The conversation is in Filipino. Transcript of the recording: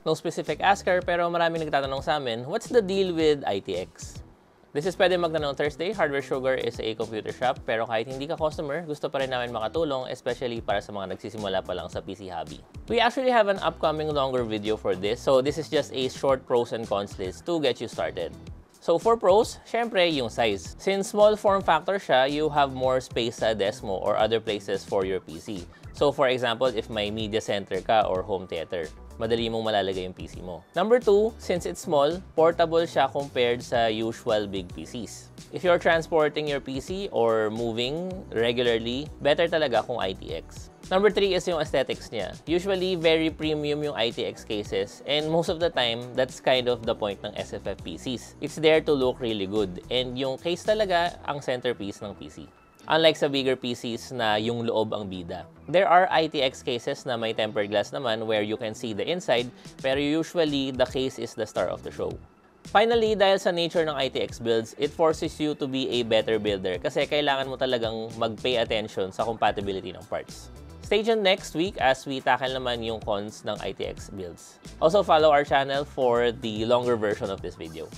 No specific asker, pero maraming nagtatanong sa amin, what's the deal with ITX? This is Pwede Magtanong Thursday. Hardware Sugar is a computer shop, pero kahit hindi ka customer, gusto pa rin namin makatulong, especially para sa mga nagsisimula pa lang sa PC hobby. We actually have an upcoming longer video for this, so this is just a short pros and cons list to get you started. So for pros, syempre yung size. Since small form factor siya, you have more space sa desmo or other places for your PC. So for example, if may media center ka or home theater, madali mong malalagay yung PC mo. Number 2, since it's small, portable siya compared sa usual big PCs. If you're transporting your PC or moving regularly, better talaga kung ITX. Number 3 is yung aesthetics niya. Usually, very premium yung ITX cases, and most of the time, that's kind of the point ng SFF PCs. It's there to look really good, and yung case talaga ang centerpiece ng PC. Unlike sa bigger PCs na yung loob ang bida. There are ITX cases na may tempered glass naman where you can see the inside, pero usually, the case is the star of the show. Finally, dahil sa nature ng ITX builds, it forces you to be a better builder kasi kailangan mo talagang mag-pay attention sa compatibility ng parts. Stay tuned next week as we tackle naman yung cons ng ITX builds. Also, follow our channel for the longer version of this video.